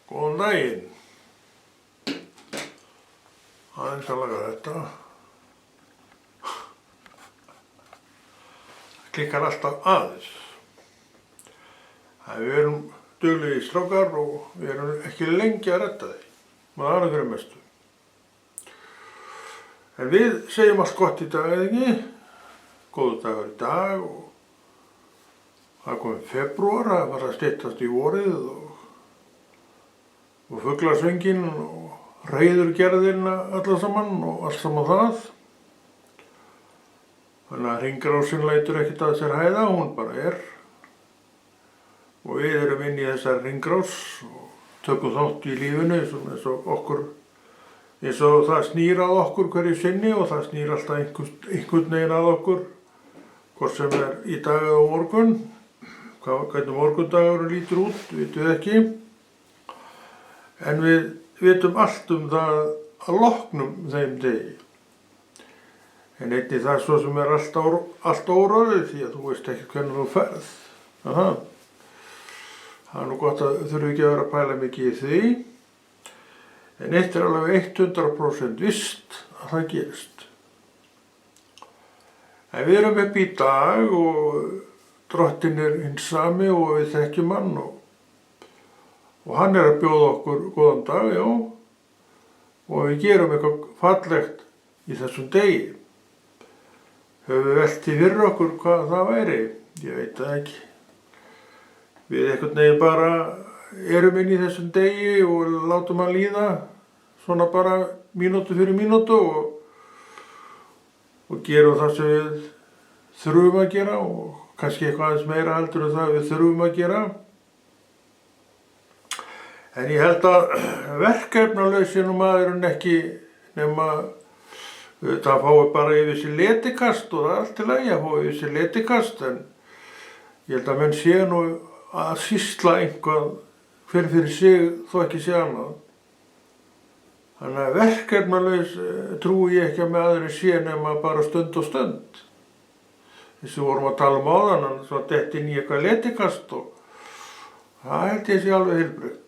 Góðan daginn. Aðeins að laga þetta. Það klikkar alltaf aðeins. Við erum duglegir strákar og við erum ekki lengi að redda því. Maður aðra fyrir mestu. En við segjum allt gott í dag, eða ekki? Góður dagur í dag og það komið febrúar, það var að styttast í vorið og fuglasönginn og reiðurgerðin alla saman og allt saman það. Þannig að hringrásin lætur ekkert að sér hæða, hún bara er. Og við erum inn í þessar hringrás og tökum þátt í lífinu eins og það snýr að okkur hverju sinni og það snýr alltaf einhvern veginn að okkur, hvort sem er í dag eða á morgun. Hvernig morgundagurinn lítur út, vitum við ekki. En við vitum allt það að loknum þeim degi. En einnig það svo sem er allt óráðið því að þú veist ekki hvernig þú ferð. Aha. Það er nú gott að þurfi ekki að vera að pæla mikið í því. En eitt er alveg 100% visst að það gerist. En við erum upp í dag og Drottinn er hinn sami og við þekkjum hann og hann er að bjóða okkur góðan dag, já. Og við gerum eitthvað fallegt í þessum degi. Höfum við velt í fyrir okkur hvað það væri? Ég veit það ekki. Við einhvern veginn bara erum inn í þessum degi og látum hann líða svona bara mínútu fyrir mínútu og gerum það sem við þurfum að gera og kannski eitthvað aðeins meira heldur en það við þurfum að gera. En ég held að verkefnalausin maðurinn ekki nema það fái bara yfir sig letikast og það er allt í lagi að fá yfir sig letikast en ég held að menn sé nú að sýsla einhvað fyrir sig þó ekki sé annað. Þannig að verkefnalaus trúi ég ekki að með aðri sé nema bara stund og stund. Þess að við vorum að tala áðan, hann svo detti inn í eitthvað letikast og það held ég sé alveg heilbrigt.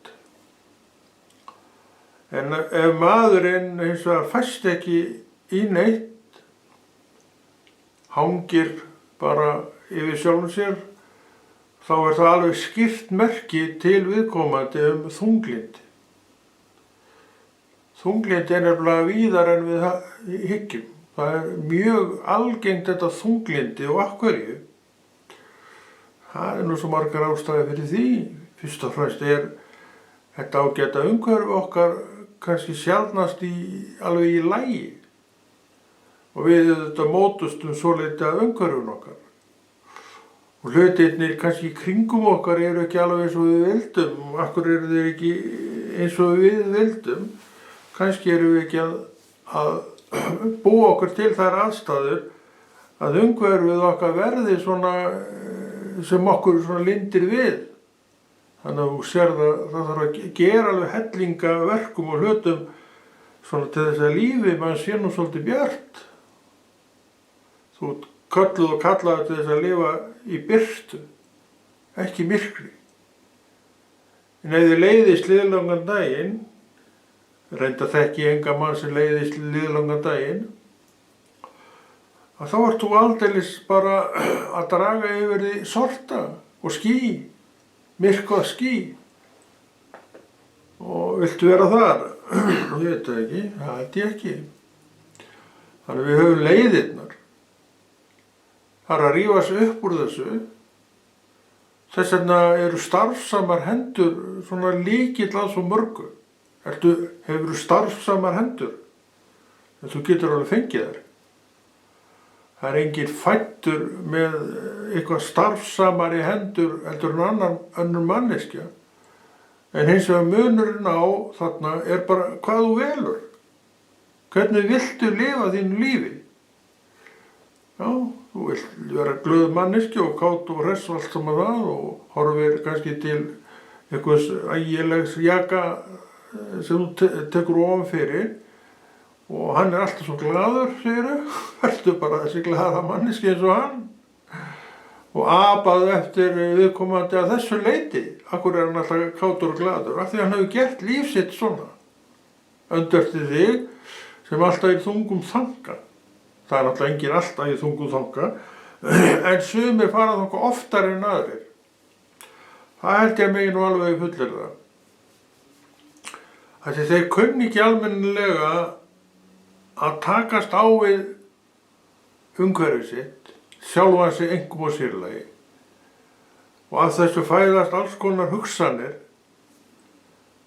En ef maðurinn hins vegar fæst ekki í neitt, hangir bara yfir sjálfum sér, þá er það alveg skýrt merki til viðkomandi þunglyndi. Þunglyndi er nefnilega víðar en við hyggjum. Það er mjög algengt þetta þunglyndi og af hverju. Það er nú svo margar ástæður fyrir því. Fyrst og fremst er þetta ágæta umhverfi okkar kannski sjaldnast alveg í lagi. Og við mótustum svolítið af umhverfinu okkar. Og hlutirnir kannski í kringum okkar eru ekki alveg eins og við vildum. Akkur eru þeir ekki eins og við vildum. Kannski eru við ekki að búa okkur til þær aðstæður að umhverfið okkar verði svona sem okkur svona lindir við. Þannig að þú sér það þarf að gera alveg hellinga verkum og hlutum svona til þess að lífi mann sé nú svolítið bjart. Þú kölluð og kallaður til þess að lifa í birtu, ekki myrkri. En ef þið leiðist liðlangan daginn, reynda þekki enga mann sem leiðist liðlangan daginn, að þá ert þú aldeilis bara að draga yfir því sorta og ský, myrkvað ský. Og viltu vera þar? Ég veit það ekki, það held ég ekki. Þannig við höfum leiðirnar. Það er að rífa sig upp úr þessu. Þess vegna eru starfsamar hendur svona lykill að svo mörgu. Hefurðu starfsamar hendur? En þú getur alveg fengið þær. Það er enginn fæddur með eitthvað starfsamari hendur heldur en önnur manneskja. En hins vegar munurinn á þarna er bara hvað þú velur. Hvernig viltu lifa þínu lífi? Já, þú vilt vera glöð manneskja og kát og hress og allt saman það og horfir kannski til einhvers ægilegs jaka sem þú tekur ofan fyrir og hann er alltaf svo glaður, segirðu. Vertu bara þessi glaða manneski eins og hann. og apað eftir viðkomandi að þessu leyti. Akkur hann alltaf kátur og gladur? Af því hann hefur gert líf sitt svona. Öndverti þig sem alltaf í þungum þanga. Það er náttúrulega enginn alltaf í þungum þanga, en sumir fara þangað oftar en aðrir. Það held ég megi nú alveg fullyrða. Þessi þeir kunni ekki almennilega að takast á við umhverfið sitt, sjálfan sig einkum og sérlagi. Og af þessu fæðast alls konar hugsanir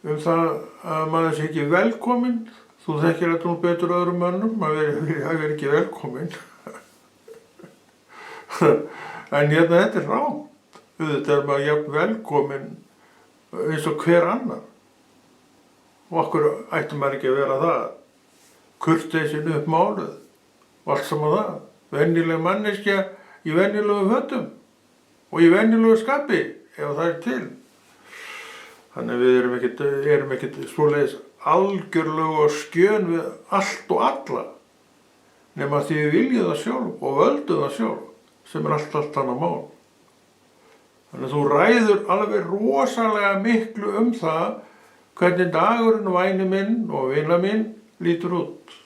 það að maður sé ekki velkominn. Þú þekkir þetta nú betur öðrum mönnum, maður er ekki velkominn. En þetta er rangt. Auðvitað er maður jafn velkominn eins og hver annar. Og okkur ætti maður ekki að vera það. Kurteisin upp máluð og allt saman það. Venjuleg manneskja í venjulegu fötum og í venjulegu skapi, ef það er til. Þannig að við erum ekkert svoleiðis algjörlega skjön við allt og alla, nema því við viljum það sjálf og völdum það sjálf, sem er allt annað mál. Þannig að þú ræður alveg rosalega miklu það hvernig dagurinn væni minn og vina minn lítur út.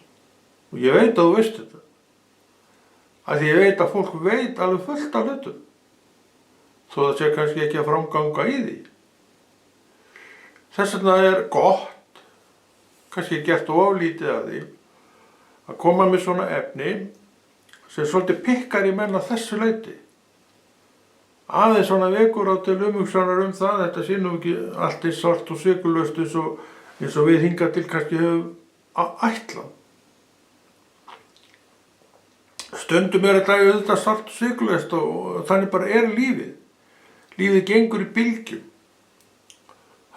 Og ég veit að þú veist þetta. Af því ég veit að fólk veit alveg fullt af hlutum, þó það sé kannski ekki að framganga í því. Þess vegna er gott, kannski gert oflítið af því, að koma með svona efni sem svolítið pikkar í menn að þessu leyti. Aðeins svona vekur á til umhugsanar það, þetta sé nú ekki allt eins svart og sykurlaust eins og við hingað til kannski höfum ætlað. Stundum er þetta auðvitað svart og sykurlaust og þannig bara er lífið. Lífið gengur í bylgjum.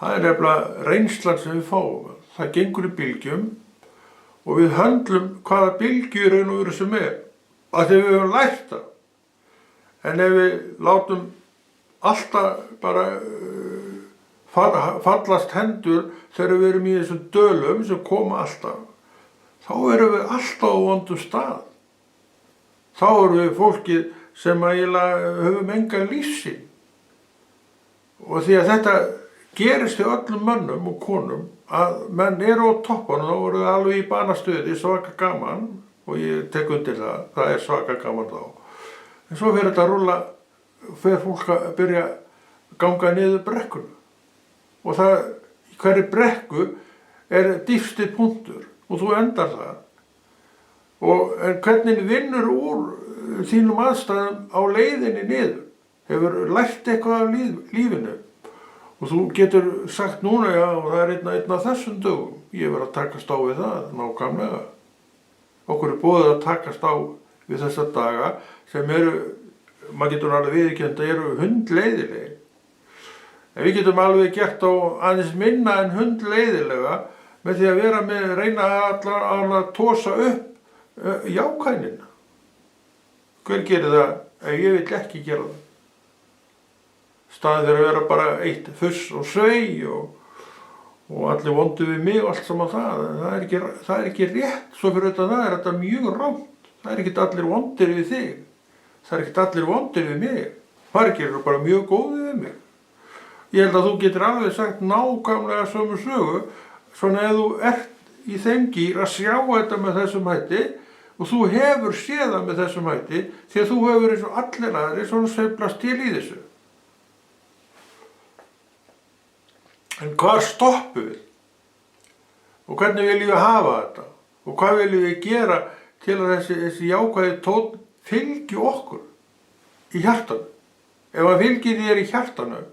Það er nefnilega reynslan sem við fáum. Það gengur í bylgjum og við höndlum hvaða bylgju í raun og veru sem er. Af því við höfum lært það. En ef við látum alltaf bara fallast hendur þegar við erum í þessum dölum sem koma alltaf, þá erum við alltaf á vondum stað. Þá erum við fólkið sem eiginlega höfum enga lífsýn. Og því að þetta gerist í öllum mönnum og konum að menn eru á toppunum, þá voru það alveg í banastuði, svaka gaman, og ég tek undir það er svaka gaman þá. En svo fer þetta að rúlla, fer fólk að byrja að ganga niður brekkuna. Og það, í hverri brekku er dýpsti punktur og þú endar það. En hvernig vinnur úr þínum aðstæðum á leiðinni niður? Hefur lært eitthvað af lífinu? Og þú getur sagt núna, já, það er einn af þessum dögum. Ég verð að takast á við það, nákvæmlega. Okkur er boðið að takast á við þessa daga sem eru, maður getur alveg viðurkennt, eru hundleiðilegir. En við getum alveg gert á aðeins minna en hundleiðilega með því að vera með, reyna að tósa upp jákvæðnina. Hver gerir það ef ég vill ekki gera það? Staðið þeir að vera bara eitt fuss og svei og allir vondu við mig og allt saman það. Það er ekki rétt, svo fyrir þetta er þetta mjög rangt. Það er ekki allir vondir við þig. Það er ekki allir vondir við mig. Margir eru bara mjög góðir við mig. Ég held að þú getur alveg sagt nákvæmlega sömu sögu, svona ef þú ert í þeim gír að sjá þetta með þessum hætti og þú hefur séð það með þessum hætti því að þú hefur eins og allir aðrir svona sveiflast til í þessu. En hvað stoppum við? Og hvernig viljum við hafa þetta? Og hvað viljum við gera til að þessi jákvæði tónn fylgi okkur í hjartanu? Ef hann fylgir þér í hjartanu,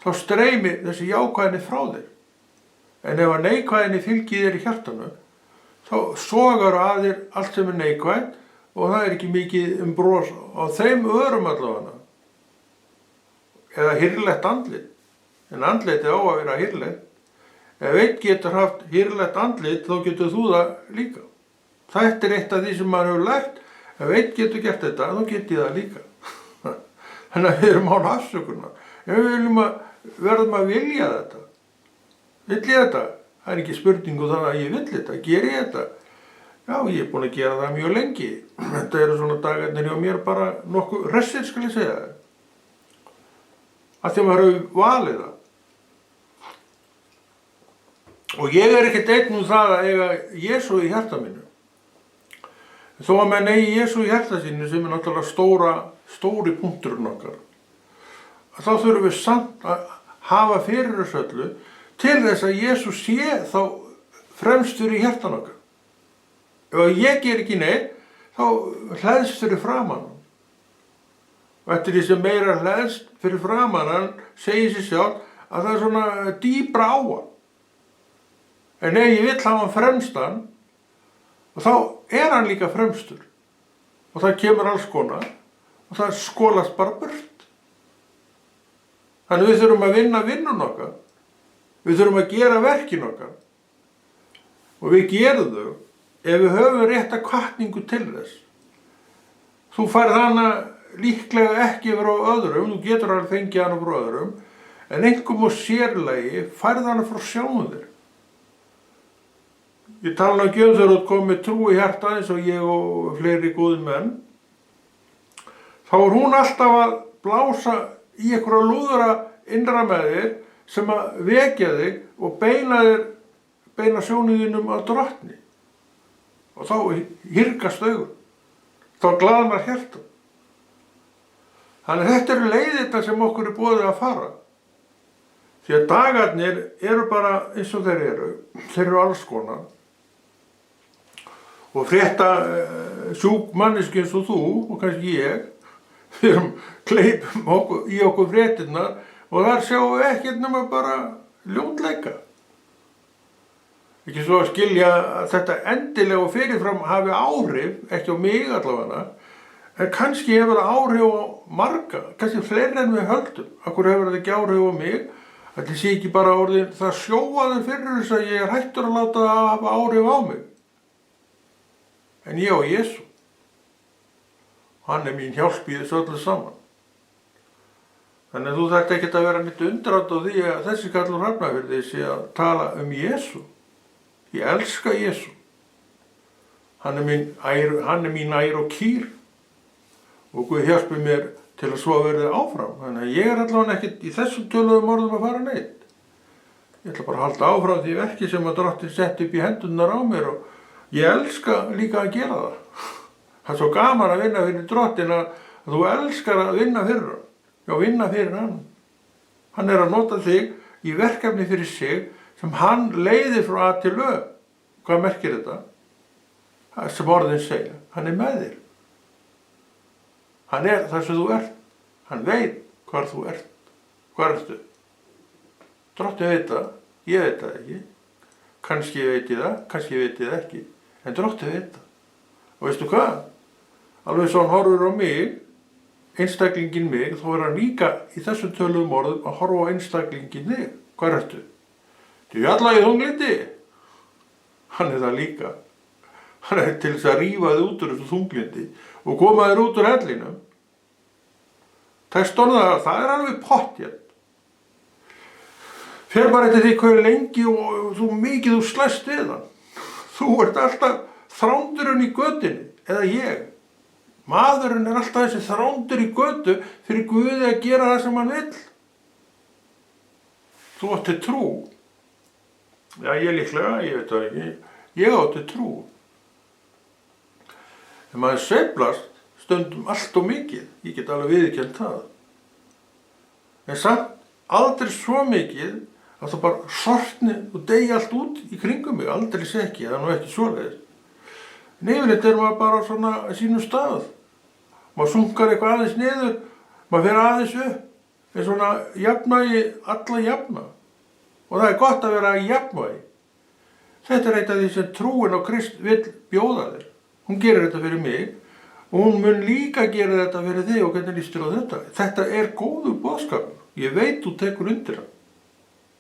þá streymir þessi jákvæðinni frá þér. En ef hann neikvæðinni fylgir þér í hjartanu, þá sogar að þér allt sem er neikvæð og það er ekki mikið bros á þeim örum allavega. Eða hirðlegt andlit. En andlitið á að vera hirðlegt. Ef einn getur haft hirðlegt andlit, þá getur þú það líka. Þetta er eitt af því sem maður hefur lært. Ef einn getur gert þetta, þá get ég það líka. Þannig að við erum án afsökunar. Ef við verðum að vilja þetta. Vill ég þetta? Það er ekki spurningu þannig að ég vill þetta. Ger ég þetta? Já, ég er búinn að gera það mjög lengi. Þetta eru svona dagarnir hjá mér bara nokkuð hressir, skal ég segja. af því maður hefur valið það. Og ég ekkert einn það að eiga Jesú í hjarta mínu. Þó að menn eigi Jesú í hjarta sínu, sem náttúrulega stóri punkturinn okkar, þá þurfum við samt að hafa fyrir þessu öllu til þess að Jesú sé þá fremstur í hjartan okkar. Ef ég ger ekki neitt, þá hleðst fyrir framan hann. Og eftir því sem meira hleðst fyrir framan hann, segir sér sjálf að það svona dýpra á hann. En ef ég vill hafa hann fremstan, og þá hann líka fremstur. Og það kemur alls konar, og það skolast bara burt. Þannig við þurfum að vinna vinnun okkar. Við þurfum að gera verkin okkar. Og við gerum þau ef við höfum rétta hvatningu til þess. Þú færð hana líklega ekki frá öðrum, þú getur alveg fengið hana frá öðrum, en einhverjum og sérlegi færð hana frá sjálfum þér. Ég tala ekki þegar þú komið trú í hjarta eins og ég og fleiri góðir menn. Þá hún alltaf að blása í einhverja lúðra innra með þér sem að vekja þig og beina sjónuðinum að drottni. Og þá hyrgast augun. Þá glaðnar hjarta. Þannig þetta eru leiðirnar sem okkur boðið að fara. Því að dagarnir eru bara eins og þeir eru alls konar. Og frétta sjúk manneski eins og þú, og kannski ég, við kleipum í okkur fréttirnar og þar sjáum við ekkert nema bara ljótleika. Ekki svo að skilja að þetta endilega og fyrirfram hafi áhrif, ekki á mig allavega, en kannski hefur það áhrif á marga, kannski fleiri en við höldum. Akkur hefur þetta ekki áhrif á mig, að það sé ekki bara orðin það sjóaður fyrir þess að ég hættur að láta það hafa áhrif á mig. En ég og Jesú, hann mín hjálp í þessu öllu saman. Þannig að þú þarft ekkert að vera neitt undrandi á því að þessi kallur Hafnarfirði sé að tala Jesú. Ég elska Jesú. Hann mín ær og kýr. Og Guð hjálpi mér til að svo verði áfram. Þannig að ég allavega ekkert í þessum töluðum orðum að fara neitt. Ég ætla bara að halda áfram því verki sem að Drottinn setti upp í hendurnar á mér og ég elska líka að gera það. Það er svo gaman að vinna fyrir Drottinn að þú elskar að vinna fyrir hann. Já, vinna fyrir hann. Hann að nota þig í verkefni fyrir sig sem hann leiðir frá A til Ö. Hvað merkir þetta? Það er sem orðin segja. Hann með þér. Hann þar sem þú ert. Hann veit hvar þú ert. Hvar ertu? Drottinn veit það. Ég veit það ekki. Kannski veit ég það, kannski veit ég það ekki. En Drottinn veit það. Og veistu hvað? Alveg svo hann horfur á mig, einstaklingin mig, þá hann líka í þessum töluðum orðum að horfa á einstaklingin þig. Hvar ertu? Þú alla í þunglindi. Hann það líka. Hann til þess að rífa þig út úr þessu þunglindi og koma þér út úr hellinum. Það alveg pottjætt. Fer bara eftir því hvað lengi og þú mikið þú slæst við hann. Þú ert alltaf þrándurinn í götunni, eða ég. Maðurinn alltaf þessi þrándur í götu fyrir Guði að gera það sem hann vill. Þú átti trú. Já, ég líklega, ég veit það ekki. Ég átti trú. En maður sveiflast stundum allt og mikið. Ég get alveg viðurkennt það. En samt aldrei svo mikið að það bara sortni og degi allt út í kringum mig, aldrei sé ekki, það nú ekki svoleiðis. Yfirleitt maður bara svona á sínum stað. Maður sunkar eitthvað aðeins niður, maður fer aðeins upp, með svona jafnvægi, alla jafna. Og það gott að vera í jafnvægi. Þetta eitt af því sem trúin á Krist vill bjóða þér. Hún gerir þetta fyrir mig og hún mun líka gera þetta fyrir þig og hvernig líst þér á þetta. Þetta góður boðskapur. Ég veit þú tekur undir hann.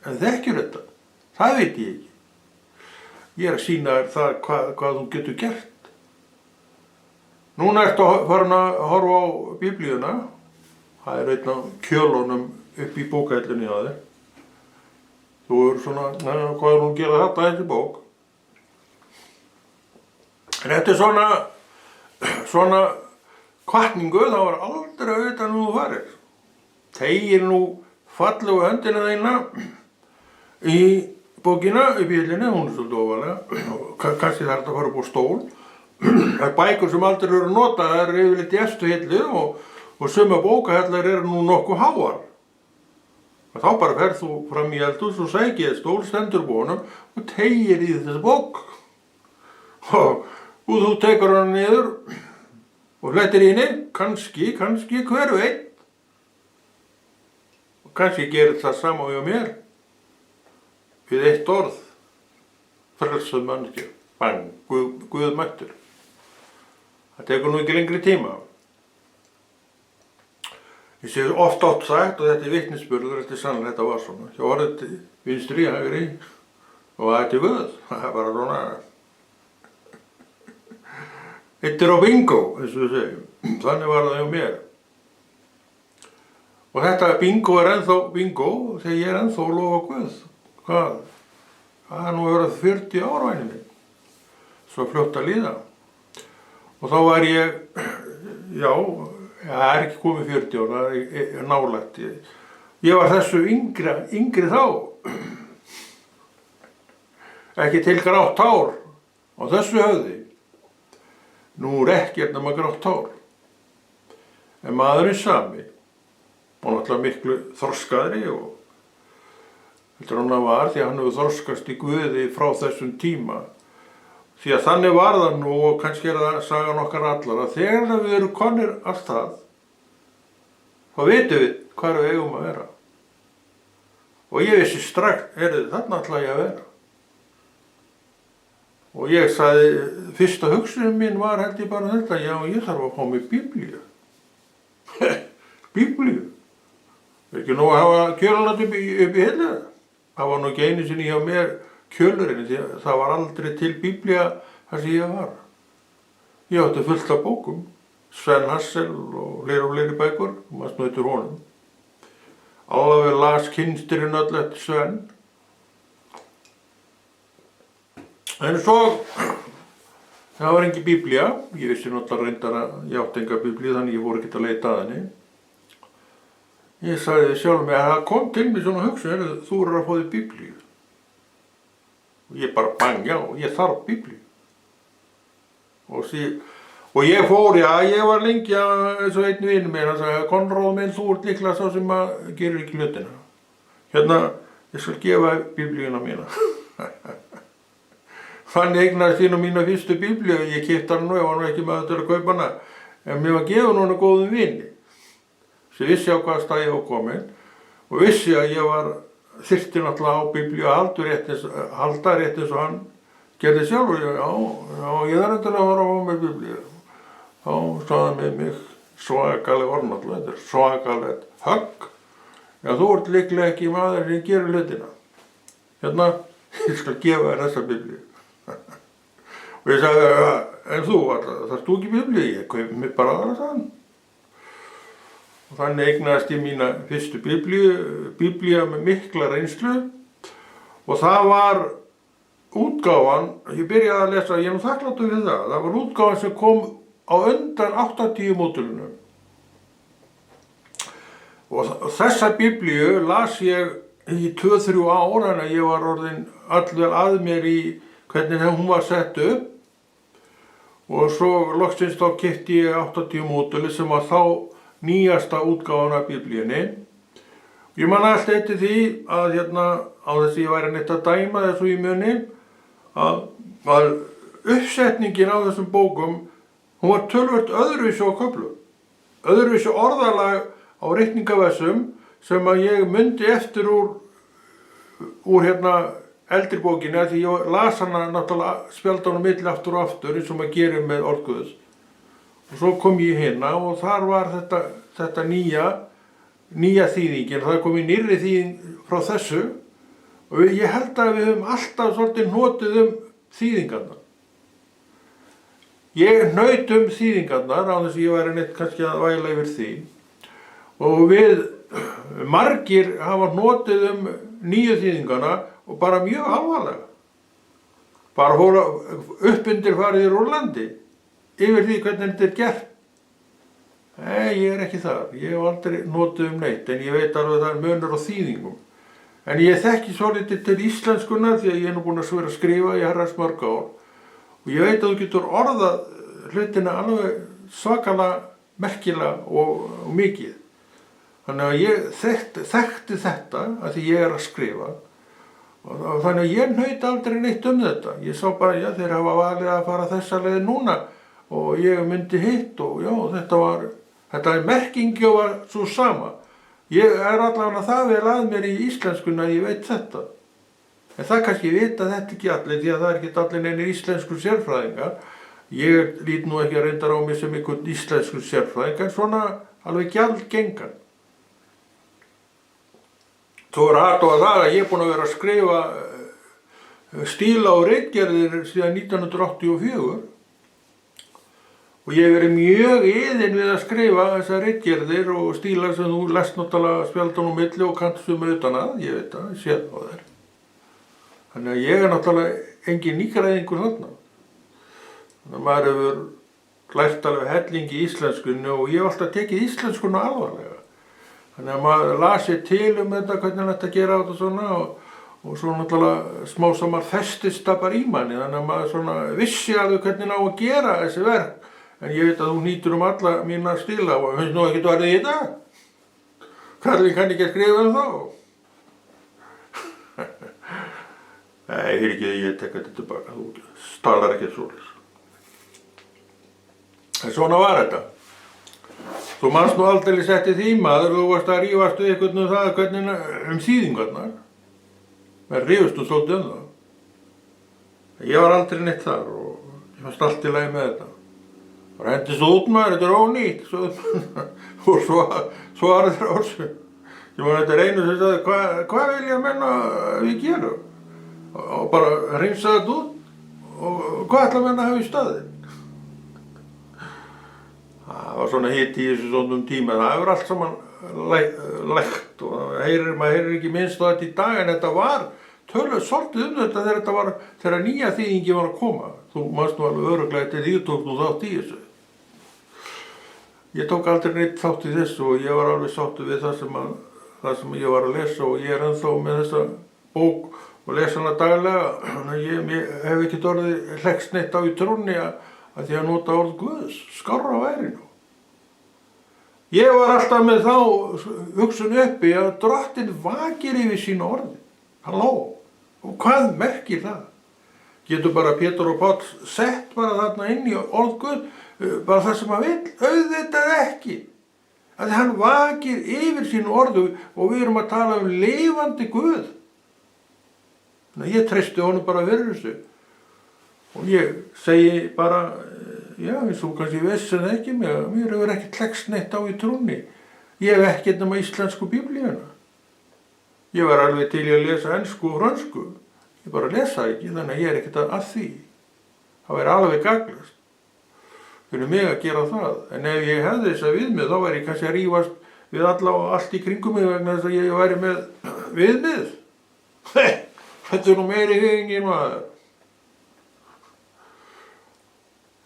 En þekkjur þetta, það veit ég ekki. Ég að sýna þér það hvað þú getur gert. Núna ertu farin að horfa á Biblíuna. Það einn af kjölunum upp í bókahillunni á þér. Þú svona, hvað hún gera þetta þessi bók? En þetta svona hvatningu, það var aldrei að vita nú þú farir. Þegir nú fallegu höndina þína í bókina upp í hillunni, hún svolítið ofalega, kannski þarf þetta að fara upp á stól. Það er bækur sem aldrei eru notaðar yfirleitt í efstu hillu og suma bókahellar eru nú nokkuð háar. Og þá bara ferð þú fram í eldhús og sækir stól, stendur upp á honum og teygir í þessi bók. Og þú tekur hana niður og flettir í henni, kannski hver veit. Og kannski gerir það sama hjá mér. Við eitt orð, frelsuð manneskja, bang, Guð mættur. Það tekur nú ekki lengri tíma. Ég sé oft átt sagt, og þetta er vitnisburður, þetta er sannlega, þetta var svona. Hjá orðið vinstri, hægri, og það er til Guð. Það er bara svona. Þetta er á bingo, eins og við segjum. Þannig var það hjá mér. Og þetta bingo er ennþá bingo, þegar ég er ennþá að lofa Guð. Hvað? Það er nú verið 40 ára væni minn. Svo fljótt að líða. Og þá var ég, já, það er ekki komið 40 ára, það er nálægt. Ég var þessu yngri þá. Ekki til grátt hár á þessu höfði. Nú er ekkert nema grátt hár. En maðurinn sami, og náttúrulega miklu þroskaðri og heldur hann var því að hann hefur þroskast í Guði frá þessum tíma. Því að þannig var það nú, og kannski er það sagan okkar allar, að þegar við erum komnir af stað, þá vitum við hvar við eigum að vera. Og ég vissi strax, þarna ætla ég að vera. Og ég sagði, fyrsta hugsunin mín var held ég bara þetta, já, ég þarf að fá mig Biblíu. Biblíu. Ekki nú að hafa kjölunat upp í hillu. Það var nú ekki einu sinni hjá mér kjölurinn, því að það var aldrei til Biblía þar sem ég var. Ég átti fullt af bókum, Sven Hassel og fleiri bækur, maður snöður honum. Alveg las kynstirinn öll eftir Sven. En svo, það var engin Biblía, ég vissi náttúrulega reyndar að ég átti enga Biblíu, þannig ég fór ekkert að leita að henni. Ég sagði sjálf mig að það kom til mig svona hugsun, þú eru að fá þig Biblíu. Og ég bara bang, já, ég þarf Biblíu. Og ég fór, já, ég var lengi eins og einn vinur minn, hann sagði, Konráð minn, þú ert líklega sá sem að gerir ekki hlutina. Hérna, ég skal gefa Biblíuna mína. Þannig eignaðist ég nú mína fyrstu Biblíu, ég keypti hana nú, ég var nú ekki maður til að kaupa hana, en mér var gefið núna góðum vini. Sem vissi á hvaða stað ég var komin og vissi að ég var þyrfti náttúrulega á Biblíu að halda rétt eins og hann gerði sjálfur. Já, ég þarf endilega að fara á með Biblíu. Þá sagði hann með mig svakaleg orð náttúrulega, þetta er svakalegt högg. Já, þú ert líklega ekki maður sem gerir hlutina. Hérna, ég skal gefa þér þessa Biblíu. Og ég sagði, en þú, þarfst þú ekki Biblíu? Ég kaupi mig bara aðra þann. Og þannig eignaðist ég mína fyrstu Biblíu með mikla reynslu og það var útgáfan, ég byrjaði að lesa, ég er nú þakkláttur við það var útgáfan sem kom á undan 80 módulunum. Og þessa Biblíu las ég í 2-3 ár, en ég var orðinn allvel að mér í hvernig hún var sett upp. Og svo loksins þá keypti ég 80 móduli sem var þá nýjasta útgáfan af Biblíunni. Ég man alltaf eftir því að á þess að ég væri neitt að dæma þessu í muni, að uppsetningin á þessum bókum, hún var töluvert öðruvísi á köflum. Öðruvísi orðalag á ritningavessum sem að ég mundi eftir úr eldri bókinni, því ég las hana náttúrulega spjald hana milli aftur og aftur eins og maður gerir með orð Guðs. Og svo kom ég hérna og þar var þetta nýja þýðingin, það kom í nýrri þýðing frá þessu og ég held að við höfum alltaf svolítið notið þýðingarnar. Ég naut þýðingarnar á þess að ég væri neitt kannski að væla yfir því og við margir hafa notið nýju þýðingarna og bara mjög alvarlega. Bara fóru upp undir farið í Rúllandi yfir því hvernig þetta er gert. Nei, Nei, ég ekki þar. Ég hef aldrei notið neitt, en ég veit alveg það munur á þýðingum. En ég þekki svolítið til íslenskunnar því að ég nú búinn að vera að skrifa í herrans mörg ár. Og ég veit að þú getur orðað hlutina alveg svakalega merkilega og mikið. Þannig að ég þekkti þetta að því ég að skrifa. Og þannig að ég naut aldrei neitt þetta. Ég sá bara, já, þeir hafa valið að fara þessa leið núna og ég myndi hitt og já, þetta merkingi og var svo sama. Ég allavega það vel að mér í íslenskuna að ég veit þetta. En það kannski vita þetta ekki allir því að það ekki allir neinir íslensku sérfræðingar. Ég lít nú ekki að reyndar á mig sem einhvern íslensku sérfræðingar, svona alveg gjaldgengan. Svo athugað það að ég búinn að vera að skrifa stíla og ritgerðir síðan 1984 og ég hef verið mjög iðinn við að skrifa þessar ritgerðir og stíla sem þú lest náttúrulega spjaldan á milli og kannst utan að, ég veit það, séð á þér. Þannig að ég náttúrulega engin nýgræðingur þarna. Þannig að maður hefur lært alveg helling í íslenskunni og ég hef alltaf tekið íslenskuna alvarlega. Þannig að maður las sér til þetta, hvernig þetta gera á þetta svona og svo náttúrulega smá samar festist það bara í manni. Þannig að maður svona vissi alveg hvernig á að gera þessi verk. En ég veit að þú nýtur alla mína stíla og finnst nú ekkert orðið í þetta. Karlinn kann ekki að skrifa þá. Nei, ég tek þetta tilbaka, þú talar ekki svoleiðis. En svona var þetta. Þú manst nú aldeilis eftir því maður, þú varst að rífast við einhvern það, hvernig þýðingarnar. Menn rífust nú svolítið það. Ég var aldrei neitt þar og ég fannst allt í lagi með þetta. Það hendist út maður, þetta ónýtt. Og svo var þetta orðsum. Þetta einu sem sagði, hvað vilja menna við gerum? Og bara hreinsaði þetta út og hvað ætla menn að hafa í staðinn? Það var svona hitt í þessu svonum tíma, það hefur allt saman lægt og maður heyrir ekki minnst á þetta í dag en þetta var tölvöld svolítið þetta þegar nýja þýðingi var að koma. Þú manst nú alveg örugglega til því tók nú þátt í þessu. Ég tók aldrei neitt þátt í þessu og ég var alveg sáttur við það sem ég var að lesa og ég ennþá með þessa bók og lesa hana daglega. Ég hef ekki orðið hlekkst neitt á í trúnni að því að nota orð Guðs, skárra væri nú. Ég var alltaf með þá hugsun uppi að Drottinn vakir yfir sínu orði. Halló, og hvað merkir það? Getur bara Pétur og Páll sett bara þarna inn í orð Guð, bara það sem hann vill, auðvitað ekki. Að hann vakir yfir sínu orðu og við erum að tala lifandi Guð. Ég treysti honum bara fyrir þessu. Og ég segi bara, já, eins og kannski vissi það ekki mér hefur ekki hlekkst neitt á í trúnni. Ég hef ekkert nema íslensku biblíuna. Ég var alveg til í að lesa ensku og frönsku. Ég bara lesa ekki, þannig að ég ekkert að því. Það væri alveg gagnlegt fyrir mig að gera það. En ef ég hefði þessa viðmið, þá væri ég kannski að rífast við alla og allt í kringum mig vegna þess að ég væri með viðmið. Þetta nú meiri hugingin maður.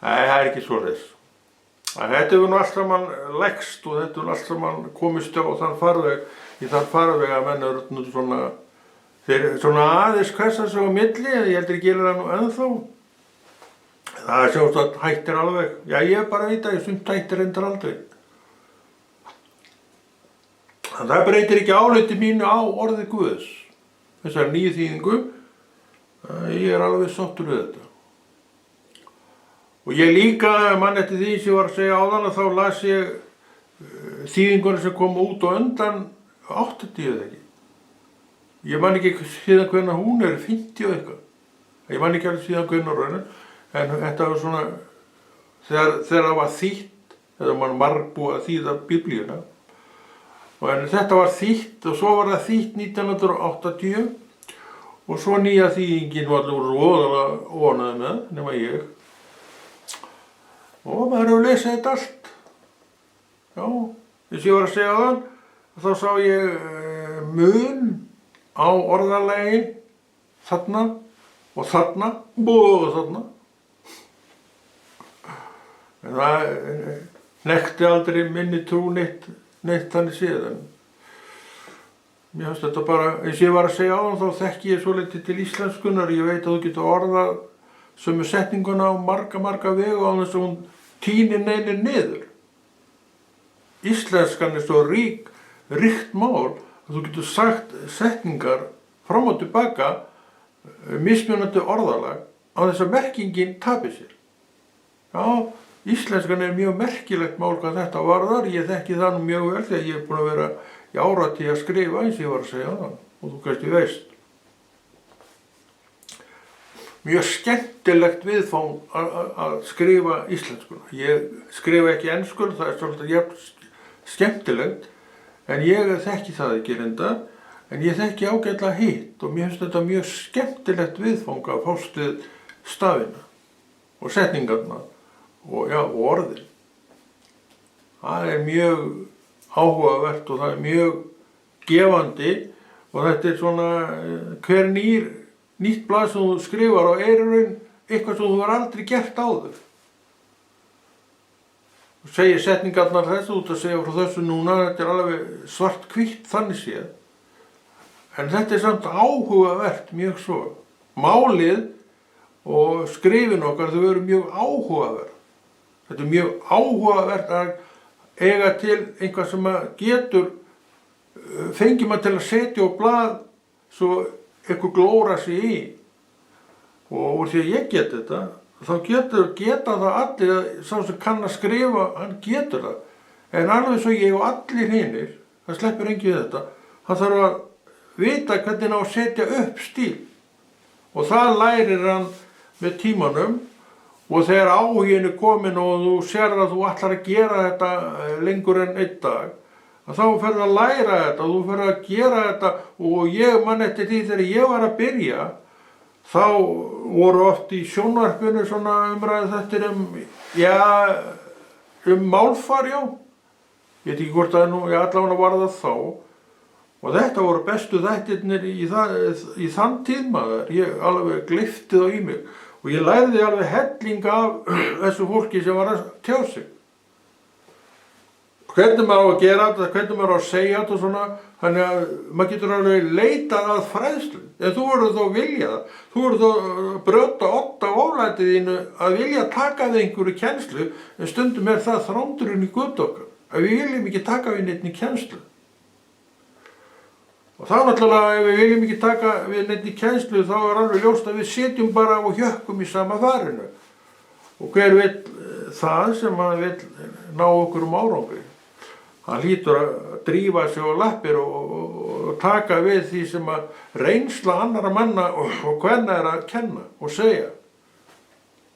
Nei, það ekki svoleiðis. Þetta hefur nú allt saman lægst og þetta hefur allt saman komist á þann farveg að menn eru svona, þeir svona aðeins hvessa sig á milli, en ég heldur ekki það nú ennþá. Það sjást að hættir alveg. Já, ég bara veit að ég sumt hættir reyndar aldrei. En það breytir ekki áliti mínu á orði Guðs. Þessar nýju þýðingu, ég alveg sáttur við þetta. Og ég líka, mann eftir því sem ég var að segja áðan, að þá las ég þýðingunum sem kom út og undan 80 eða ekki. Ég man ekki síðan hvernig hún 50 og eitthvað. Ég man ekki alveg síðan hvernig raunin, en þetta var svona, þegar það var þýtt, þegar mann margbúið að þýða biblíuna, en þetta var þýtt og svo var það þýtt 1980 og svo nýja þýðingin var roðalega óánægð með, nema ég. Og maður hefur lesið þetta allt. Já, þess ég var að segja þann, þá sá ég mun á orðalagi þarna og þarna og þarna. En það, nekti aldrei minni trú neitt þannig séð. En mér finnst þetta bara, eins og ég var að segja áðan, þá þekki ég svolítið til íslenskunar. Ég veit að þú getur orðað sömu setninguna á marga vegu á þess að hún tínir neinir niður. Íslenskan er svo ríkt mál að þú getur sagt setningar fram og tilbaka, mismunandi orðalag, á þess að merkingin tapi sér. Já, íslenskan er mjög merkilegt mál hvað þetta varðar. Ég þekki það nú mjög vel þegar ég er búin að vera í áratíð að skrifa eins og ég var að segja það, og þú kannski veist. Mjög skemmtilegt viðfang að skrifa íslenskuna. Ég skrifa ekki ensku, það er svolítið skemmtilegt, en ég þekki það ekki reyndar, en ég þekki ágætlega hitt og mér finnst þetta mjög skemmtilegt viðfang að fást við stafina og setningarna og orðin. Það er mjög áhugavert og það er mjög gefandi og þetta er svona hver nýtt blað sem þú skrifar og er í raun eitthvað sem þú har aldrei gert áður. Þú segir setningarnar þessu, út að segja frá þessu núna, þetta er alveg svart-hvítt þannig séð. En þetta er samt áhugavert mjög svo. Málið og skrifin okkar, þau eru mjög áhugavert. Þetta er mjög áhugavert að eiga til einhvað sem getur fengið maður til að setja á blað svo eitthvað glóra sig í. Og því að ég get þetta, þá geta það allir, sá sem kann að skrifa, hann getur það. En alveg svo ég og allir hinir, það sleppur enginn þetta, hann þarf að vita hvernig hann á að setja upp stíl. Og það lærir hann með tímanum. Og þegar áhuginn er kominn og þú sér að þú ætlar að gera þetta lengur en einn dag, þá ferðu að læra þetta, þú ferðu að gera þetta og ég man eftir því þegar ég var að byrja, þá voru oft í sjónvarpinu svona umræðu þættir um málfar, já. Ég veit ekki hvort það er nú, allavega var það þá. Og þetta voru bestu þættirnir í þann tíð maður, ég alveg gleypti þá í mig. Og ég lærði alveg helling af þessu fólki sem var að tjá sig. Hvernig maður á að gera þetta, hvernig maður á að segja þetta og svona, þannig að maður getur alveg leitað að fræðslu. En þú verður þó að vilja það. Þú verður þó að brjóta odd af oflætið þínu að vilja taka við einhverju kennslu, en stundum er það þránturinn í Guð okkar, að við viljum ekki taka við neitt í kennslu. Og þá náttúrulega, ef við viljum ekki taka við neitt í kennslu, þá er alveg ljóst að við sitjum bara og hjökkum í sama farinu. Og hver vill það sem hann vill ná okkur árangri? Hann hlýtur að drífa sig á lappir og taka við því sem að reynsla annarra manna og hvenna er að kenna og segja.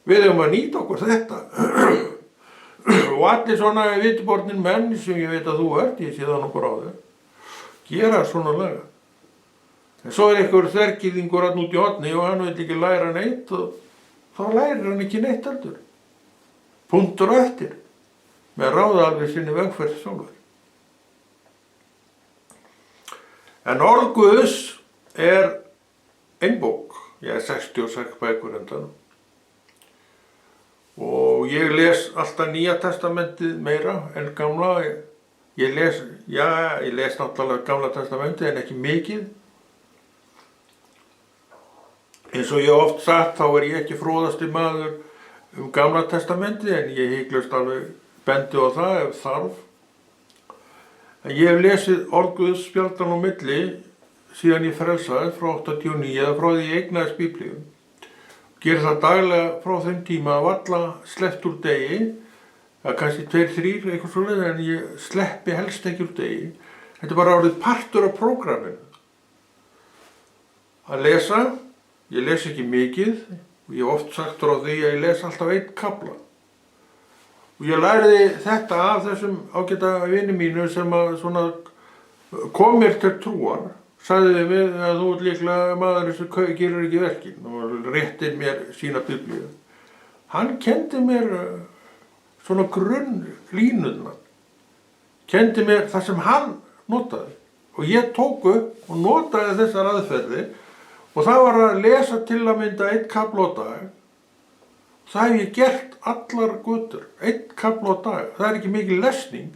Við höfum að nýta okkur þetta. Og allir svona vitibornir menn sem ég veit að þú ert, ég sé það nú bara á þér, gera svona laga. En svo er einhver þvergýðingur að út í horni og hann vil ekki læra neitt og þá lærir hann ekki neitt heldur. Punktur og eftir, með ráða alveg sinni vegferð sjálfur. En orð Guðs er ein bók, ég er 66 bækur endan. Og ég les alltaf Nýja testamentið meira en gamla. Ég les náttúrulega Gamla testamentið en ekki mikið. Eins og ég oft sagt, þá er ég ekki fróðasti maður Gamla testamentið, en ég hygglust alveg bendi á það ef þarf. En ég hef lesið orð Guðs spjaldan á milli síðan ég frelsaði frá 89 eða frá því ég eignaðist Biblíu. Gerir það daglega frá þeim tíma að varla sleppt úr degi, eða kannski 2-3 eitthvað svoleiðis, en ég sleppi helst ekki úr degi. Þetta er bara orðið partur af prógraminu. Að lesa, ég les ekki mikið, og ég hef oft sagt frá því að ég les alltaf einn kafla. Og ég lærði þetta af þessum ágæta vini mínu sem að svona kom mér til trúar, sagði við að þú ert líklega maður sem gerir ekki verkin og réttir mér sína Biblíu. Hann kenndi mér svona grunnlínurnar, kenndi mér það sem hann notaði og ég tók upp og notaði þessar aðferðir og það var að lesa til að mynda einn kafla á dag. Það hef ég gert allar götur, 1 kafla á dag. Það er ekki mikil lesning,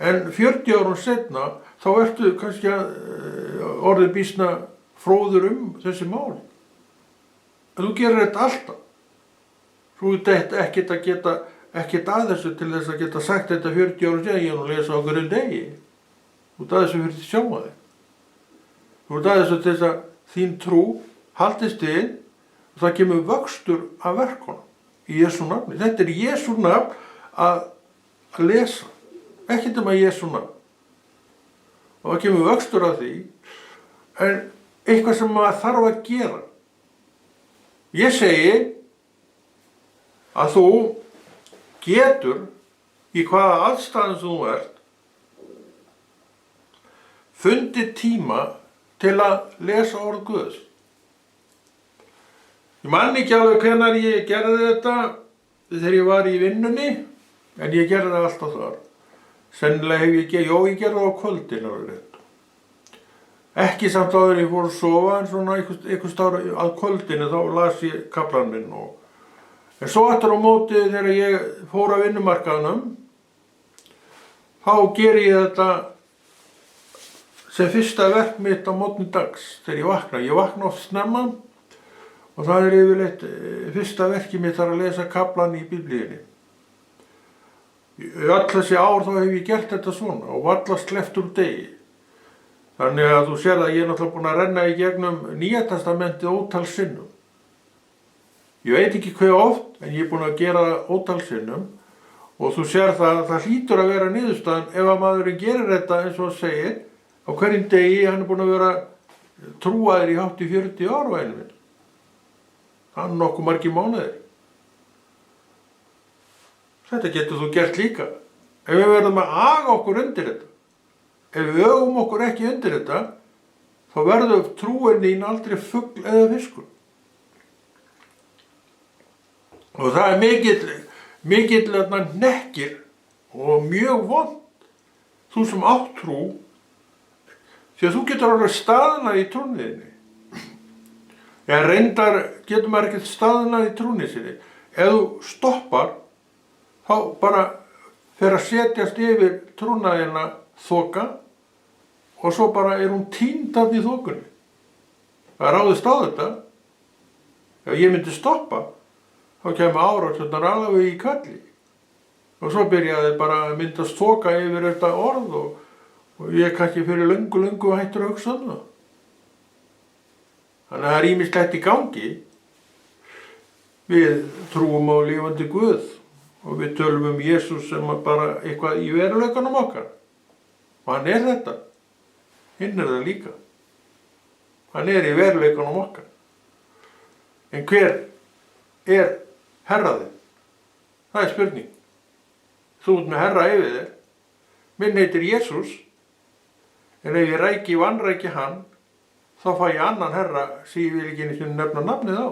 en 40 árum seinna þá ertu kannski orðið býsna fróður þessi mál. En þú gerir þetta alltaf. Þú ert ekkert að þessu til þess að geta sagt þetta 40 árum seinna, ég lesa á hverjum degi. Þú ert að þessu fyrir sjá að þig. Þú ert að þessu til þess að þín trú haldist við og það kemur vöxtur af verkunum. Í Jesú nafni. Þetta er Jesú nafn að lesa. Ekki nema Jesú nafn. Og það kemur vöxtur af því. En eitthvað sem maður þarf að gera. Ég segi að þú getur í hvaða aðstæðum sem þú ert fundið tíma til að lesa orð Guðs. Ég man ekki alveg hvenær ég gerði þetta þegar ég var í vinnunni, en ég gerði það alltaf þar. Sennilega hef ég gerði það á kvöldin alveg rétt. Ekki samt áður ég fór að sofa, en svona einhvers staðar að kvöldinu þá las ég kaflann minn. En svo aftur á móti þegar ég fór að vinnumarkaðnum, þá geri ég þetta sem fyrsta verk mitt á morgni dags þegar ég vakna. Ég vakna oft snemma. Og það er yfirleitt fyrsta verkið mitt að lesa kaflan í Biblíunni. Öll þessi ár þá hef ég gert þetta svona og varla sleppt úr degi. Þannig að þú sér að ég er náttúrulega búinn að renna í gegnum Nýja testamentið ótal sinnum. Ég veit ekki hve oft, en ég er búinn að gera það ótal sinnum og þú sér það hlýtur að vera niðurstaðan ef að maðurinn gerir þetta eins og segir á hverjum degi. Hann er búinn að vera trúaður í hátt í 40 ár á einum minn. Það er nokkuð margir mánuðir. Þetta getur þú gert líka. Ef við verðum að aga okkur undir þetta, ef við ögum okkur ekki undir þetta, þá verður trúin þín aldrei fugl eða fiskur. Og það er mikill hnekkir og mjög vont, þú sem átt trú, því að þú getur alveg staðnað í trúnni þinni. En reyndar getur maður ekkert staðnað í trúnni sinni. Ef þú stoppar, þá bara fer að setjast yfir trúnaðina þoka og svo bara er hún týnd þarna í þokunni. Það ráðist á þetta. Ef ég myndi stoppa, þá kemur árásirnar alveg í kalli. Og svo byrjaði bara að myndast þoka yfir þetta orð og ég kannski fyrir löngu hættur að hugsa það. Þannig að það er ýmislegt í gangi. Við trúum á lifandi Guð og við tölum Jesús sem bara eitthvað í veruleikanum okkar. Og hann er þetta. Hinn er það líka. Hann er í veruleikanum okkar. En hver er herra þinn? Það er spurning. Þú ert með herra yfir þér. Minn heitir Jesús. En ef ég ræki vanræki hann, þá fæ ég annan herra sem ég vil ekki einu sinni nefna nafnið á.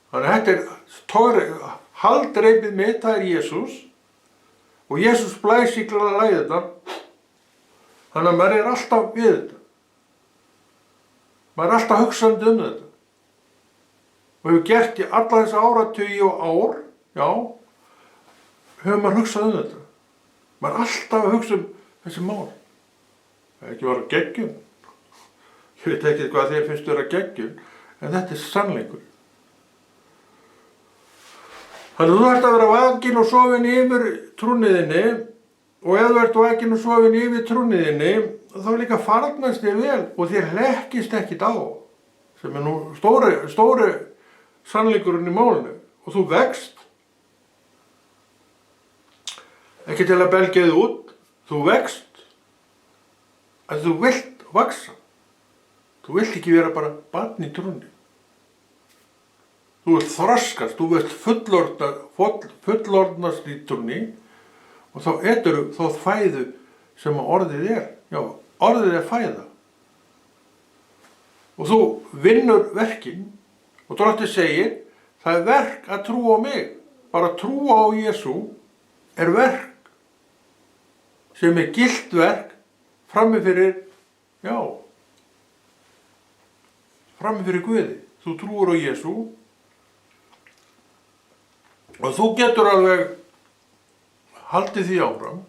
Þannig að þetta er haldreipið mitt, það er Jesús. Og Jesús blæs í lagið þetta. Þannig að maður er alltaf við þetta. Maður er alltaf hugsandi þetta. Og hefur gert í alla þessa áratugi og ár, já, hefur maður hugsað þetta. Maður er alltaf að hugsa þessi mál. Það er ekki að vera geggjun. Ég veit ekki hvað þér finnst vera geggjun, en þetta er sannleikur. Þannig að þú ert að vera vakinn og sofinn yfir trúnniðinni og ef þú ert vakinn og sofinn yfir trúnniðinni þá líka farnast þér vel og þér hlekkist ekkit á sem er nú stóri sannleikurinn í málinu og þú vext. Ekki til að belgja þig út, þú vext að þú vilt vaksa. Þú vilt ekki vera bara barn í trúnni. Þú vilt þroskast, þú vilt fullorðnast í trúnni og þá eturðu þá fæðu sem orðið er. Já, orðið er fæða. Og þú vinnur verkin og Drottinn segir, það er verk að trúa á mig. Bara trúa á Jesú er verk sem er gilt verk frammi fyrir Guði. Þú trúir á Jesú Og þú getur alveg haldið því áfram,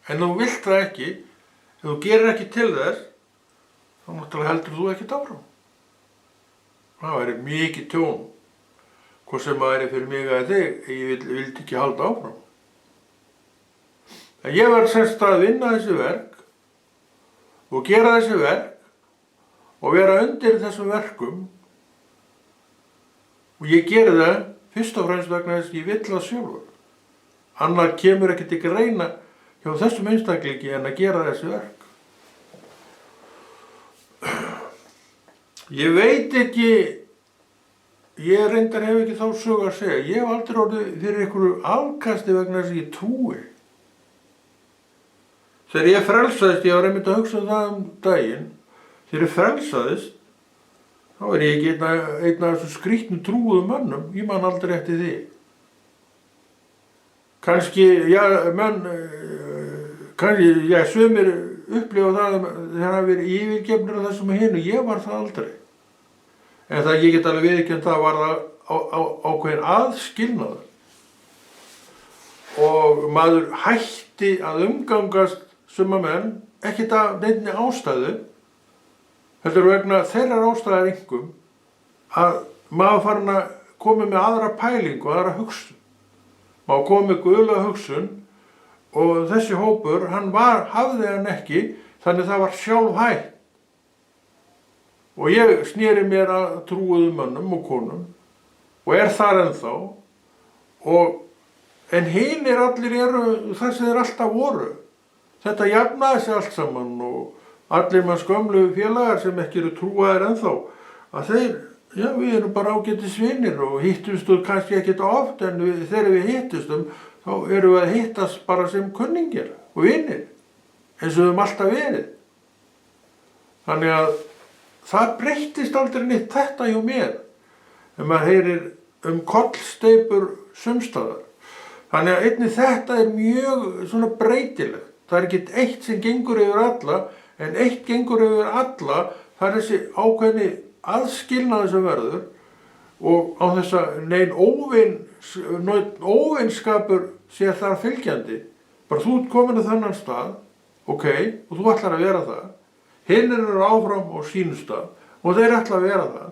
en þú vilt það ekki, ef þú gerir ekki til þess, þá náttúrulega heldur þú ekkert áfram. Það væri mikið tjón, hvað sem það væri fyrir mig að þig, ég vildi ekki halda áfram. En ég var semst að vinna þessi verk og gera þessi verk og vera undir þessum verkum, og ég geri það fyrst og fremst vegna þess að ég vill það sjálfur. Annar kemur ekki til greina hjá þessum einstaklingi en að gera þessi verk. Ég veit ekki, ég reyndar hef ekki þá sögu að segja, ég hef aldrei orðið fyrir einhverju afkasti vegna þess að ég trúi. Þegar ég frelsaðist, ég var einmitt að hugsa það daginn, þegar ég frelsaðist, þá er ég ekki einn af þessum skrýtnu trúuðum mönnum, ég man aldrei eftir því. Sumir upplifa það þegar það verið yfirgefnir af þessum og hinu, ég var það aldrei. En það ég get alveg viðurkennt það var það ákveðin aðskilnaður. Og maður hætti að umgangast suma menn, ekkert af neinni ástæðu, heldur vegna þeirrar ástæðar einkum að maður farin að koma með aðra pælingu, aðra hugsun. Maður kom með guðlega hugsun og þessi hópur, hafði hann ekki, þannig það var sjálfhætt. Og ég sneri mér að trúuðum mönnum og konum og þar ennþá, en hinir allir eru þar sem þeir alltaf voru. Þetta jafnaði sig allt saman og allir manns gömlu félagar sem ekki eru trúaðir ennþá, að þeir, já, við erum bara ágætis vinir og hittumst kannski ekkert oft, en þegar við hittumstum, þá erum við að hittast bara sem kunningir og vinir, eins og við höfum alltaf verið. Þannig að það breyttist aldrei neitt þetta hjá mér, en maður heyrir kollsteypur sumstaðar. Þannig að einnig þetta er mjög svona breytilegt. Það er ekkert eitt sem gengur yfir alla, en eitt gengur yfir alla, það er þessi ákveðni aðskilnaði sem verður, og á þess að neinn óvinskapur sé þar fylgjandi. Bara þú ert komin að þennan stað, ok, og þú ætlar að vera það. Hinir eru áfram á sínum stað og þeir ætla að vera það.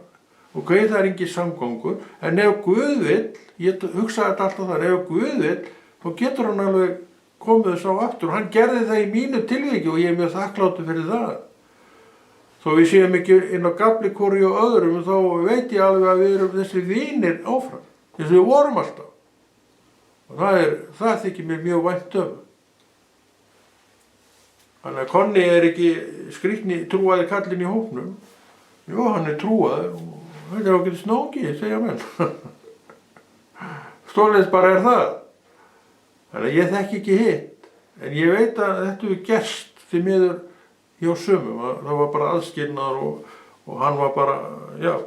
Ok, það er engin samgangur, en ef Guð vill, ég hugsaði þetta alltaf þar, ef Guð vill, þá getur hann alveg komið þess á aftur. Hann gerði það í mínu tilviki og ég er mjög þakkláttur fyrir það. Þó við séum ekki inn á Gablikóri og öðrum, þá veit ég alveg að við erum þessi vinir áfram, eins og við vorum alltaf. Og það þykir mér mjög vænt um. Þannig að Konni er ekki skrýtni trúaði kallinn í hópnum. Jó, hann er trúaður og þetta er ágætis nógi, segja menn. Stórleis bara það. Þannig að ég þekki ekki hitt, en ég veit að þetta hefur gerst því miður hjá sumum. Það var bara aðskilnaður og hann var bara,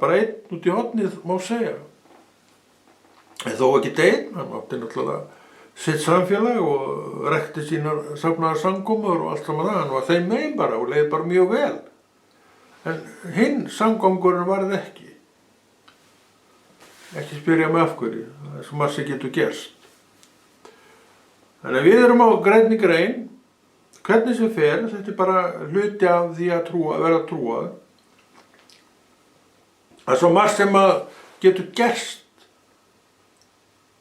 bara einn út í hornið, má segja. En þó ekki einn, hann átti náttúrulega sitt samfélag og rekti sínar safnaðar samkomur og allt saman það. Hann var þeim megin bara og leið bara mjög vel. En hinn samgangurinn varð ekki. Ekki spyrja mig af hverju, það er svo margt sem getur gerst. Þannig að við erum á grænni grein, hvernig sem fer, þetta er bara hluti af því að vera trúaður. Það er svo margt sem að getur gerst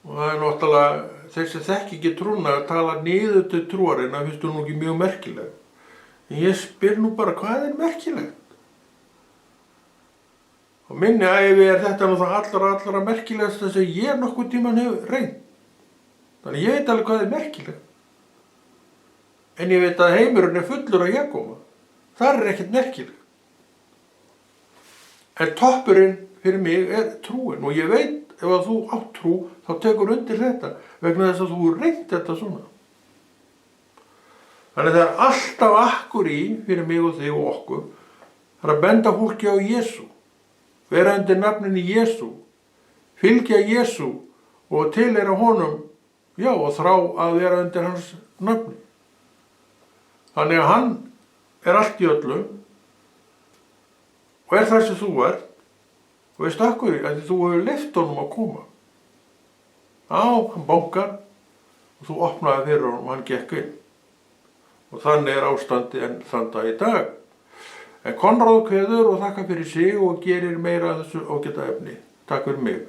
og það er náttúrulega þeir sem þekki ekki trúna að tala niður til trúarina, finnst þú nú ekki mjög merkileg. En ég spyr nú bara, hvað er merkilegt? Og minni ævi er þetta nú það allra merkilegasta sem ég nokkuð tímann hef reynt. Þannig ég veit alveg hvað er merkilegt. En ég veit að heimurinn er fullur af hégóma. Það er ekkert merkilegt. En toppurinn fyrir mig er trúin og ég veit ef að þú átt trú þá tekur undir þetta vegna þess að þú reynt þetta svona. Þannig það er alltaf akkur í fyrir mig og þig og okkur. Það er að benda fólki á Jesú. Vera undir nafninu Jesú. Fylgja Jesú og tilheyra honum. Já, og þrá að vera undir hans nafni. Þannig að hann er allt í öllu og er það sem þú ert og veist akkur að þú hefur leyft honum að koma. hann bankar og þú opnaði fyrir honum og hann gekk inn. Og þannig ástandi enn þann dag í dag. En Konráð kveður og þakkar fyrir sig og gerir meira af þessu ágæta efni. Takk fyrir mig.